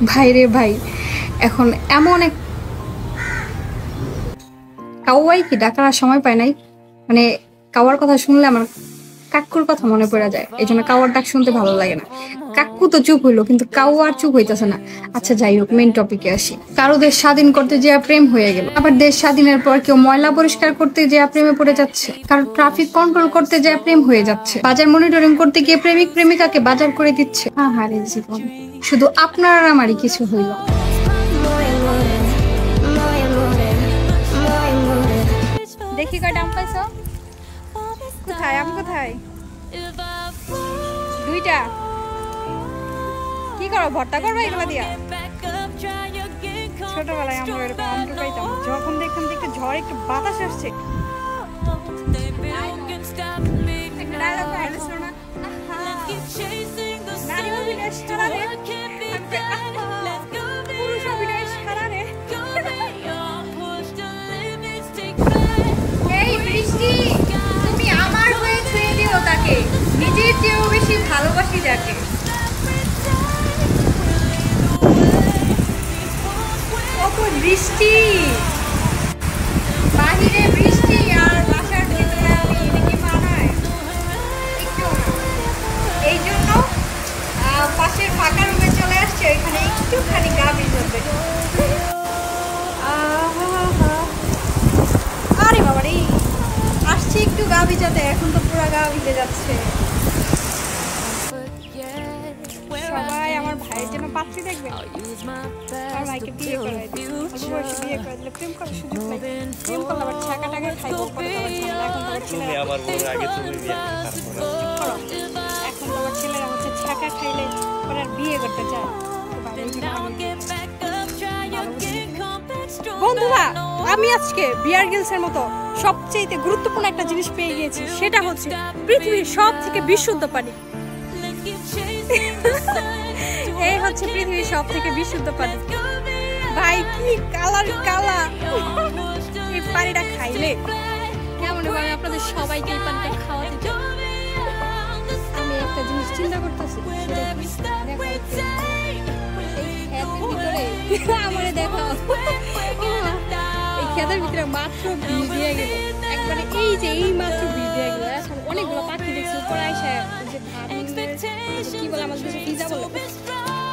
ভাই রে ভাই, এখন এমন এক কাউয়াই কি ডাকার আর সময় পায় নাই। মানে কাওয়ার কথা শুনলে আমার কাকুর কথা মনে পড়ে যায়, এই জন্য কাওয়ার ডাক শুনতে ভালো লাগে না। কাকু তো চুপ হইলো, কিন্তু কাউ আর চুপ হইতেছে না। আচ্ছা যাই হোক, মেন টপিকে আসি। কারো দেশ স্বাধীন করতে যে প্রেম হয়ে গেল, আবার দেশ স্বাধীনের পর কেউ ময়লা পরিষ্কার করতে যে প্রেমে পড়ে যাচ্ছে, কারো ট্রাফিক কন্ট্রোল করতে যে প্রেম হয়ে যাচ্ছে, বাজার মনিটরিং করতে গিয়ে প্রেমিক প্রেমিকাকে বাজার করে দিচ্ছে। আহারে জীবন, শুধু আপনার আর আমারই কিছু হইল। দেখি কয়টা আম পাইছো? কোথায় আম, কোথায়? দুইটা। কি করো, ভর্তা করবো এগুলো দিয়া? ছোটবেলায় আমরা এরকম আম পাইতাম, যখন দেখতাম যে একটু ঝড়, একটু বাতাস আসছে, তুমি আমার হয়ে ছুঁয়ে দিও তাকে, নিজের চেয়েও বেশি ভালোবাসি যাকে। বৃষ্টি, বাহিরে বৃষ্টি আর বাসার ভিতরে আমি, এটা কি মানায়? একটু এই জন্য পাশের ফাঁকা রুমে চলে আসছে, ওইখানে একটুখানি গা ভিজাবে। আরে বাবা রে, আসছে একটু গা ভিজাতে, এখন তো পুরো গা ভিজে যাচ্ছে। সবাই আমার ভাইয়ের জন্য পাত্রী দেখবে, আর ভাইকে বিয়ে করাই দিল, বিয়ে করে দিলে প্রেম করার সুযোগ নাই। প্রেম করলে আবার ছাকা টাকা খাইবো, এখন তো আবার ছেলেরা হচ্ছে ছাকা খাইলে ওরা বিয়ে করতে চায়। বন্ধুরা, আমি আজকে বিয়ার গিলসের মতো সবচেয়ে গুরুত্বপূর্ণ একটা জিনিস পেয়ে গিয়েছি, সেটা হচ্ছে পৃথিবীর সব থেকে বিশুদ্ধ পানি। এই হচ্ছে পৃথিবীর সব থেকে বিশুদ্ধ পানি। ভাই কি কালার কালা, এই পানিটা খাইলে কেমন হবে? আমি আপনাদের সবাইকে এই পানিটা খাওয়াতে চাই। আমি একটা জিনিস চিন্তা করতেছি, আমারে দেখো, এই খেতের ভিতরে মাত্র বীজ দিয়ে গেল, একবারে এই যে এই মাত্র বীজ দিয়ে গেল। এখন অনেকগুলো পাখি দেখছি উপরে আসে, যে কি বলে আমাদের দেশে পিজা বলে,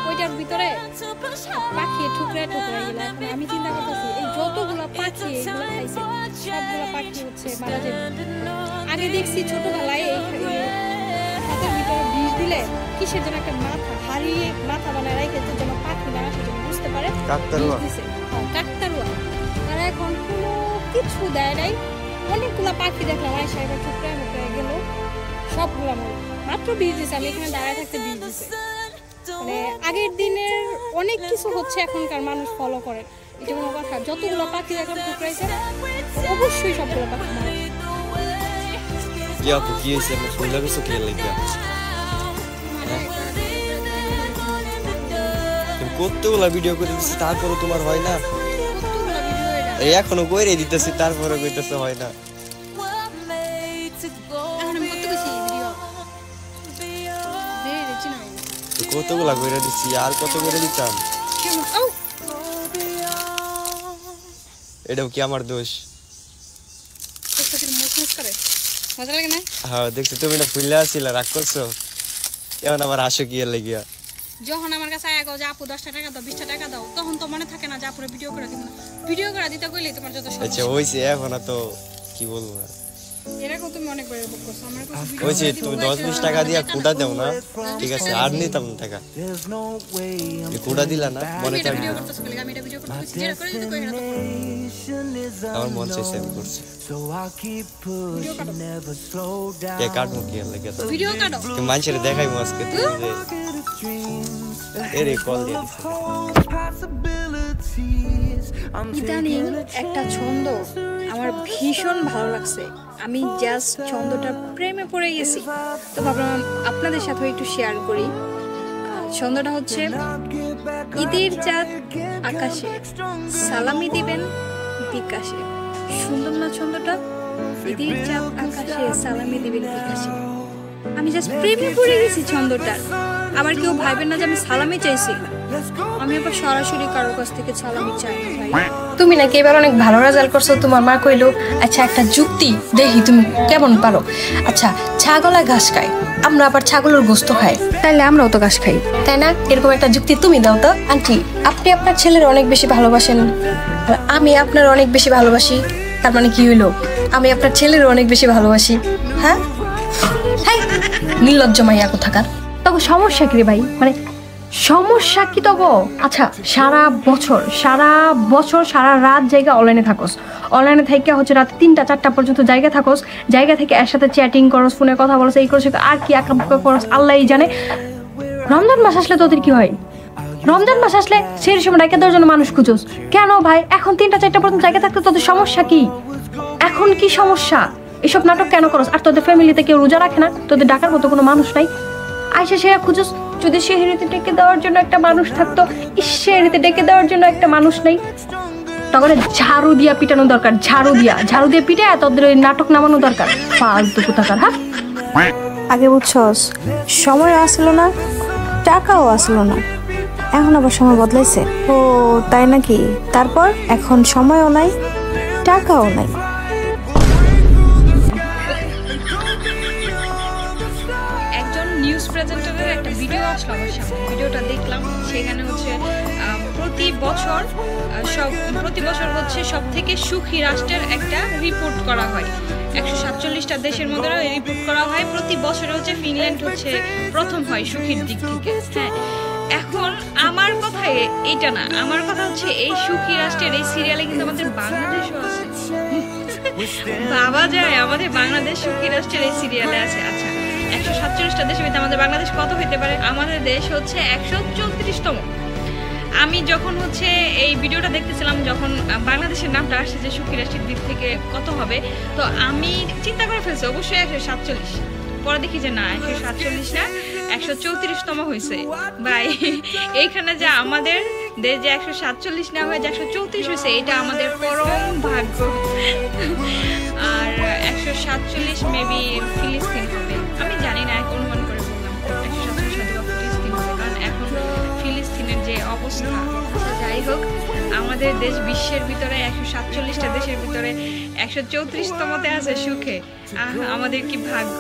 ওইটার ভিতরে পাখি ঠুকরে ঠুকরে গেল। এখন আমি চিন্তা করতেছি, এই যতগুলো পাখি এগুলো খাইছে, সবগুলো পাখি হচ্ছে মারা যাবে। আগে দেখছি ছোটবেলায় এই হাতের ভিতরে বিষ দিলে কিসের জন্য একটা মাথা হারিয়ে মাথা বানায় রেখেছে, যেন পাখি না আসে, যেন বুঝতে পারে কাকতারুয়া। আর এখন কোনো কিছু দেয় নাই। অনেকগুলো পাখি দেখলাম আয়সা, এবার ঠুকরে ঠুকরে গেল, সবগুলো মাত্র বীজ দিছে। আমি এখানে দাঁড়ায় থাকতে বীজ দিছে। মানে আগের দিনের অনেক কিছু হচ্ছে এখনকার মানুষ ফলো করে, এটা কোনো কথা। যতগুলো পাখি দেখলাম ঠুকরাইছে, অবশ্যই সবগুলো পাখি মারে। কতগুলা ভিডিও করে দিচ্ছি, তারপরে তোমার হয় না? এখনো কইরে দিতেছি, তারপরে কইতেছে হয় না। কতগুলা কইরে দিচ্ছি, আর কত করে দিতাম? এটাও কি আমার দোষ? হ্যাঁ দেখছি, তুমি না ফুললে আসছিলা, রাগ করছো, এখন আবার আসো কি এর লাগিয়া? যখন আমার কাছে আয়া যে আপু 10 টাকা দাও, 20 টাকা দাও, তখন তো মনে থাকে না যে আপুরে ভিডিও করে দিব না। ভিডিও করে দিতে কইলেই তোমার যত সমস্যা। আচ্ছা হইছে, এখন তো কি বলবো না, এরকম তুমি অনেক বড় বক করছো। আমার কাছে ভিডিও হইছে, তুমি 10-20 টাকা দিয়া কুড়া দাও না, ঠিক আছে, আর নিতাম না টাকা। এই কুড়া দিলা না, মনে থাকে না? আমি এটা ভিডিও করতে যেটা করে দিতে কই না, আমার মন চাইছে আমি করছি। কে কাটবো কি এর লাগিয়া? ভিডিও কাটো, তুমি মানুষের দেখাইবো আজকে তুমি যে এরে কল দিয়ে দিছে। ইদানিং একটা ছন্দ আমার ভীষণ ভালো লাগছে, আমি জাস্ট ছন্দটা প্রেমে পড়ে গেছি, তো ভাবলাম আপনাদের সাথে একটু শেয়ার করি। ছন্দটা হচ্ছে, ঈদের চাঁদ আকাশে সালামি দিবেন বিকাশে। সুন্দর না ছন্দটা? ঈদের চাঁদ আকাশে সালামি দিবেন বিকাশে। আমি জাস্ট প্রেমে পড়ে গেছি ছন্দটা। আবার কেউ ভাইবেন না যে আমি সালামি চাইছি। আমি আবার সরাসরি কারোর কাছ থেকে সালামি চাই না ভাই। তুমি নাকি এবার অনেক ভালো রেজাল্ট করছো, তোমার মা কইলো। আচ্ছা একটা যুক্তি দেখি তুমি কেমন পারো। আচ্ছা ছাগলা ঘাস খায়, আমরা আবার ছাগলের গোস্ত খাই, তাইলে আমরাও তো ঘাস খাই, তাই না? এরকম একটা যুক্তি তুমি দাও তো। আন্টি আপনি আপনার ছেলের অনেক বেশি ভালোবাসেন, আর আমি আপনার অনেক বেশি ভালোবাসি, তার মানে কি হইলো? আমি আপনার ছেলের অনেক বেশি ভালোবাসি। হ্যাঁ হ্যাঁ, নির্লজ্জ মাইয়া কোথাকার। তখন সমস্যা কি রে ভাই, মানে সমস্যা কি তবো? আচ্ছা সারা বছর সারা রাত জায়গা অনলাইনে থাকোস, অনলাইনে থেকে হচ্ছে রাত 3টা 4টা পর্যন্ত জায়গা থাকোস, জায়গা থেকে এর সাথে চ্যাটিং করস, ফোনে কথা বলস, এই করস আর কি আঁকা করস আল্লাহই জানে। রমজান মাস আসলে তোদের কি হয়? রমজান মাস আসলে সেই সময় ডাকে দেওয়ার জন্য মানুষ খুঁজোস কেন ভাই? এখন 3টা 4টা পর্যন্ত জায়গা থাকতে তোদের সমস্যা কি? এখন কি সমস্যা? এসব নাটক কেন করস? আর তোদের ফ্যামিলিতে কেউ রোজা রাখে না? তোদের ডাকার মতো কোনো মানুষ নাই? আইসা সে খুঁজোস, যদি শেহরিতে ডেকে দেওয়ার জন্য একটা মানুষ থাকতো, শেহরিতে ডেকে দেওয়ার জন্য একটা মানুষ নেই, তখন ঝাড়ু দিয়া পিটানো দরকার, ঝাড়ু দিয়ে পিটে তোদের ওই নাটক নামানো দরকার। ফালতু কোথাকার। হ্যাঁ আগে বুঝছস সময় আসলো না, টাকাও আসলো না, এখন আবার সময় বদলাইছে। ও তাই নাকি? তারপর এখন সময়ও নাই, টাকাও নাই। একজন নিউজ প্রেজেন্টারের একটা ভিডিও আসলো আমার সামনে, ভিডিওটা দেখলাম। সেখানে হচ্ছে প্রতি বছর হচ্ছে সব থেকে সুখী রাষ্ট্রের একটা রিপোর্ট করা হয়। 147টা দেশের মধ্যে রিপোর্ট করা হয়। প্রতি বছরে হচ্ছে ফিনল্যান্ড হচ্ছে প্রথম হয় সুখীর দিক থেকে। হ্যাঁ, এখন আমার কথা এইটা না, আমার কথা হচ্ছে এই সুখী রাষ্ট্রের এই সিরিয়ালে কিন্তু আমাদের বাংলাদেশও আছে। বাবা যায়, আমাদের বাংলাদেশ সুখী রাষ্ট্রের এই সিরিয়ালে আছে। আচ্ছা 147টা দেশের মধ্যে আমাদের বাংলাদেশ কত হইতে পারে? আমাদের দেশ হচ্ছে 134তম। আমি যখন হচ্ছে এই ভিডিওটা দেখতেছিলাম, যখন বাংলাদেশের নামটা আসছে যে সুখী রাষ্ট্রের দিক থেকে কত হবে, তো আমি চিন্তা করে ফেলছি অবশ্যই 147। পরে দেখি যে না, 147 না, 134তম হয়েছে। ভাই এইখানে যে আমাদের দেশ যে 147 না হয়ে যে 134 হয়েছে, এটা আমাদের পরম ভাগ্য। আর 147 মেবি ফিলিস্তিন হবে, আমি জানি না, অনুমান করে বললাম 147 হয়তো ফিলিস্তিন হবে, কারণ এখন ফিলিস্তিনের যে অবস্থা। যাই হোক, আমাদের দেশ বিশ্বের ভিতরে 147টা দেশের ভিতরে 134তমতে আছে সুখে। আমাদের কি ভাগ্য।